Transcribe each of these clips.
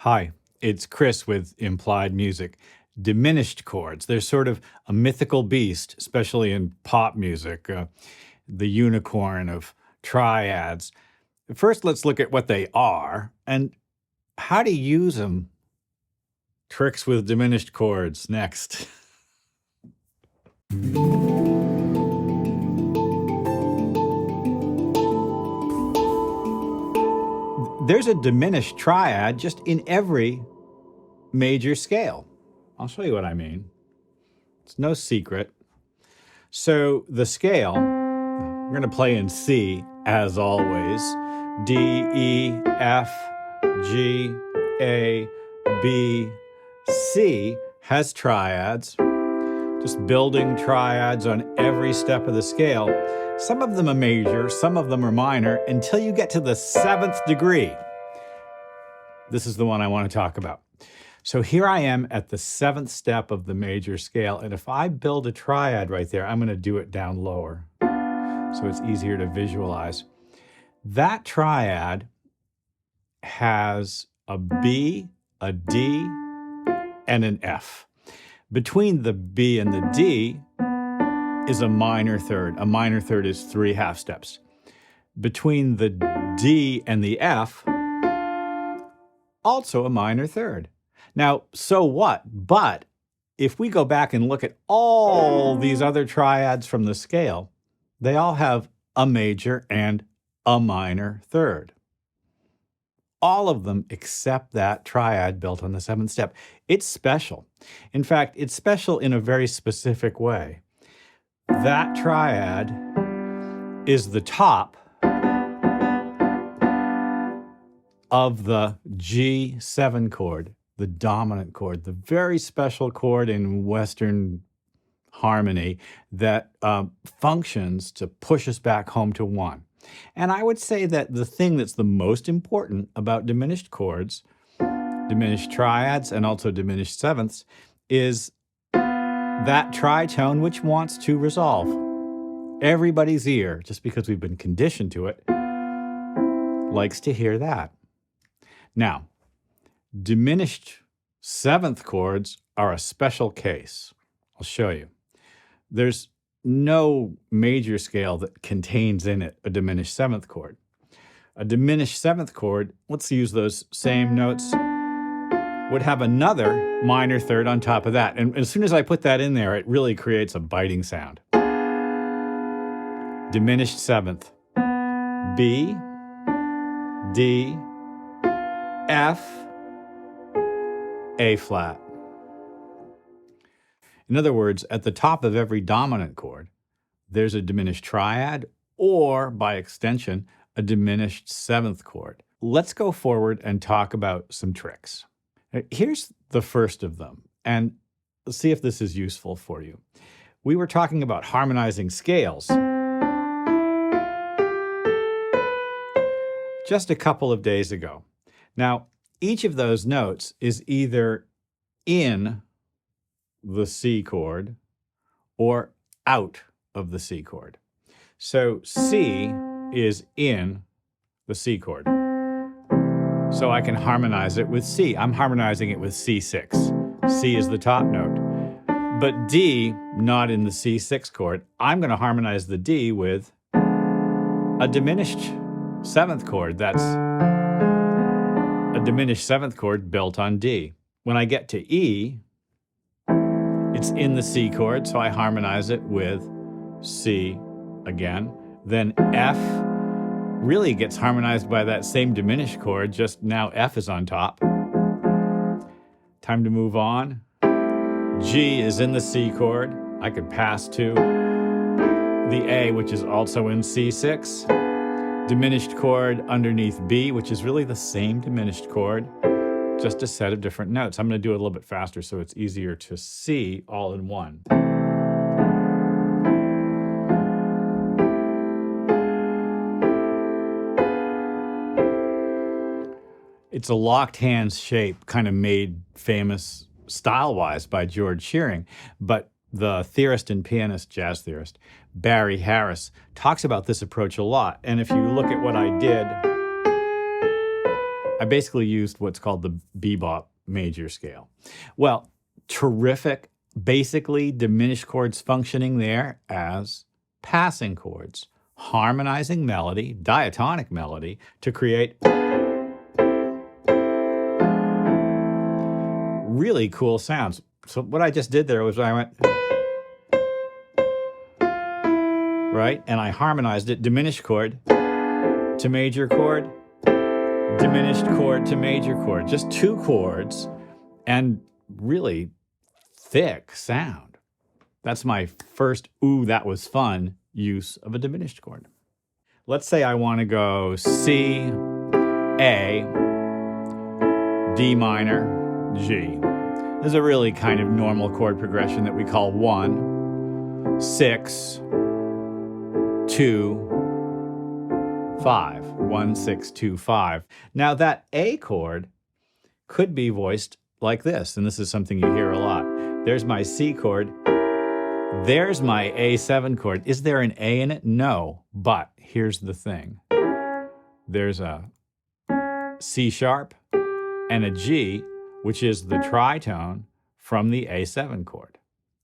Hi, it's Chris with Implied Music. Diminished chords. They're sort of a mythical beast, especially in pop music, the unicorn of triads. First, let's look at what they are and how to use them. Tricks with diminished chords next. There's a diminished triad just in every major scale. I'll show you what I mean. It's no secret. So the scale, we're going to play in C as always. D, E, F, G, A, B, C has triads, just building triads on every step of the scale. Some of them are major, some of them are minor, until you get to the 7th degree. This is the one I want to talk about. So here I am at the 7th step of the major scale, and if I build a triad right there, I'm going to do it down lower so it's easier to visualize. That triad has a B, a D, and an F. Between the B and the D is a minor third. A minor third is 3 half steps. Between the D and the F, also a minor third. Now, so what? But if we go back and look at all these other triads from the scale, they all have a major and a minor third. All of them except that triad built on the 7th step. It's special. In fact, it's special in a very specific way. That triad is the top of the G7 chord, the dominant chord, the very special chord in Western harmony that functions to push us back home to 1. And I would say that the thing that's the most important about diminished chords, diminished triads, and also diminished sevenths is that tritone which wants to resolve. Everybody's ear, just because we've been conditioned to it, likes to hear that. Now, diminished 7th chords are a special case. I'll show you. There's no major scale that contains in it a diminished 7th chord. A diminished 7th chord, let's use those same notes, would have another minor third on top of that. And as soon as I put that in there, it really creates a biting sound. Diminished 7th. B, D, F, A flat. In other words, at the top of every dominant chord, there's a diminished triad or, by extension, a diminished 7th chord. Let's go forward and talk about some tricks. Here's the first of them, and let's see if this is useful for you. We were talking about harmonizing scales just a couple of days ago. Now, each of those notes is either in the C chord or out of the C chord. So C is in the C chord. So I can harmonize it with C. I'm harmonizing it with C6. C is the top note. But D, not in the C6 chord, I'm going to harmonize the D with a diminished 7th chord. That's a diminished 7th chord built on D. When I get to E, it's in the C chord, so I harmonize it with C again. Then F really gets harmonized by that same diminished chord, just now F is on top. Time to move on. G is in the C chord. I could pass to the A, which is also in C6. Diminished chord underneath B, which is really the same diminished chord, just a set of different notes. I'm going to do it a little bit faster so it's easier to see all in one. It's a locked hands shape, kind of made famous style-wise by George Shearing, but the theorist and pianist, jazz theorist, Barry Harris, talks about this approach a lot. And if you look at what I did, I basically used what's called the bebop major scale. Well, terrific, basically diminished chords functioning there as passing chords, harmonizing melody, diatonic melody, to create really cool sounds. So what I just did there was I went, right? And I harmonized it, diminished chord to major chord, diminished chord to major chord. Just two chords and really thick sound. That's my first, ooh, that was fun use of a diminished chord. Let's say I want to go C, A, D minor, G. This is a really kind of normal chord progression that we call 1, 6, 2, 5. 1, 6, 2, 5. Now that A chord could be voiced like this, and this is something you hear a lot. There's my C chord. There's my A7 chord. Is there an A in it? No, but here's the thing. There's a C sharp and a G, which is the tritone from the A7 chord.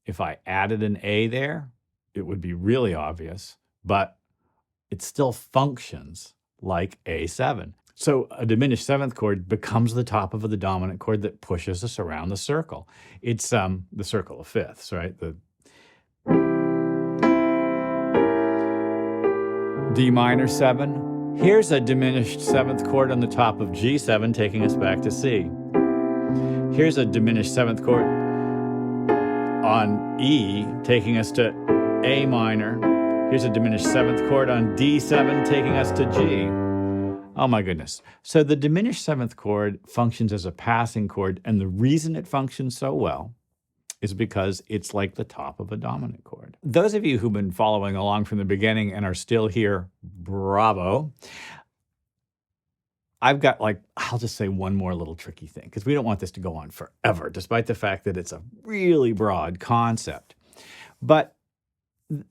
If I added an A there, it would be really obvious, but it still functions like A7. So a diminished seventh chord becomes the top of the dominant chord that pushes us around the circle. It's the circle of fifths, right? The D minor 7. Here's a diminished seventh chord on the top of G7, taking us back to C. Here's a diminished seventh chord on E, taking us to A minor. Here's a diminished seventh chord on D7, taking us to G. Oh my goodness. So the diminished seventh chord functions as a passing chord, and the reason it functions so well is because it's like the top of a dominant chord. Those of you who've been following along from the beginning and are still here, bravo. I've got I'll just say one more little tricky thing, because we don't want this to go on forever, despite the fact that it's a really broad concept. But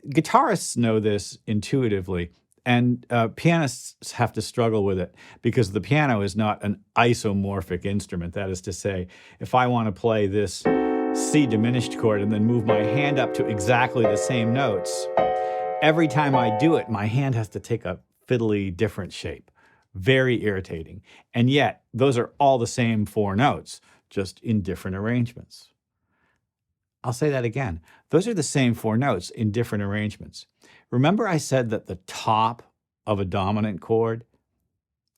guitarists know this intuitively, and pianists have to struggle with it because the piano is not an isomorphic instrument. That is to say, if I want to play this C diminished chord and then move my hand up to exactly the same notes, every time I do it, my hand has to take a fiddly different shape. Very irritating. And yet, those are all the same 4 notes, just in different arrangements. I'll say that again. Those are the same 4 notes in different arrangements. Remember I said that the top of a dominant chord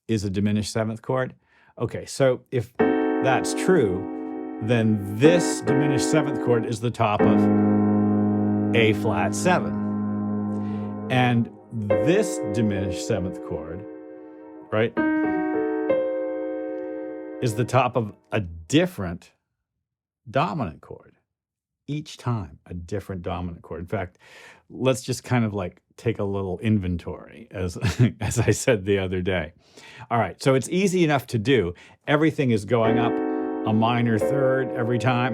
is a diminished seventh chord? Okay, so if that's true, then this diminished seventh chord is the top of A flat 7. And this diminished seventh chord, right, is the top of a different dominant chord. Each time, a different dominant chord. In fact, let's just kind of take a little inventory, as I said the other day. All right, so it's easy enough to do. Everything is going up a minor third every time,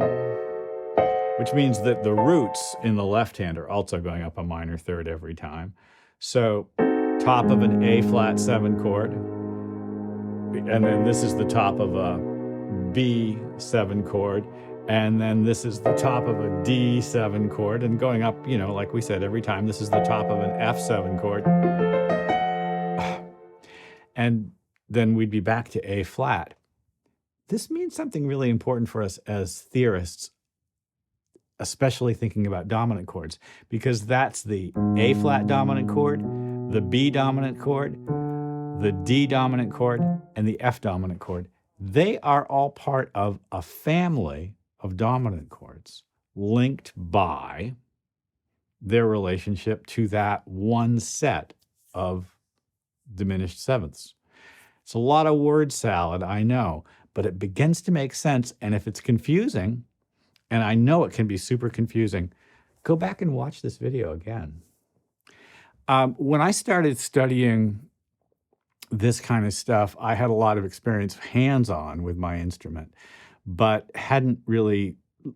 which means that the roots in the left hand are also going up a minor third every time. So top of an A flat 7 chord, and then this is the top of a B7 chord, and then this is the top of a D7 chord, and going up, like we said, every time this is the top of an F7 chord. And then we'd be back to A flat. This means something really important for us as theorists, especially thinking about dominant chords, because that's the A flat dominant chord, the B dominant chord, the D dominant chord, and the F dominant chord. They are all part of a family of dominant chords linked by their relationship to that one set of diminished sevenths. It's a lot of word salad, I know, but it begins to make sense. And if it's confusing, and I know it can be super confusing, go back and watch this video again. When I started studying this kind of stuff, I had a lot of experience hands-on with my instrument, but hadn't really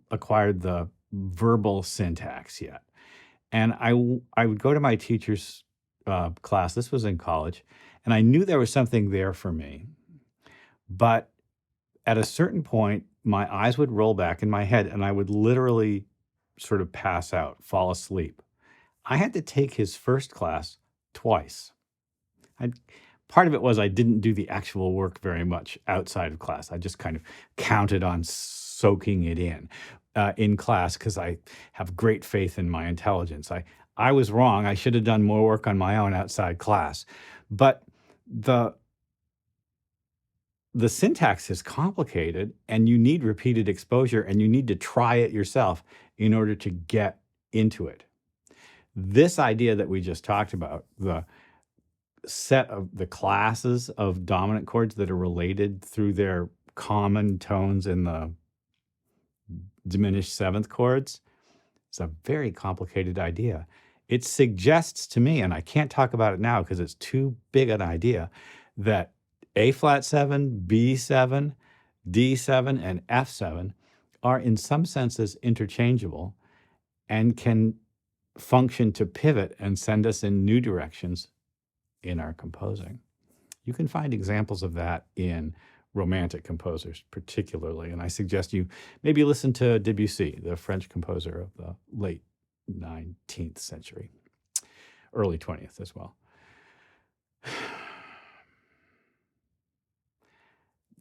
acquired the verbal syntax yet. And I would go to my teacher's class, this was in college, and I knew there was something there for me. But at a certain point, my eyes would roll back in my head and I would literally sort of pass out, fall asleep. I had to take his first class twice. Part of it was I didn't do the actual work very much outside of class. I just kind of counted on soaking it in class because I have great faith in my intelligence. I was wrong. I should have done more work on my own outside class. But the syntax is complicated and you need repeated exposure and you need to try it yourself in order to get into it. This idea that we just talked about, the set of the classes of dominant chords that are related through their common tones in the diminished seventh chords, it's a very complicated idea. It suggests to me, and I can't talk about it now because it's too big an idea, that A flat 7, B7, D7, and F7 are in some senses interchangeable and can function to pivot and send us in new directions in our composing. You can find examples of that in romantic composers particularly, and I suggest you maybe listen to Debussy, the French composer of the late 19th century, early 20th as well.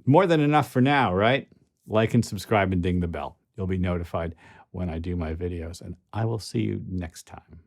More than enough for now, right? Like and subscribe and ding the bell. You'll be notified when I do my videos, and I will see you next time.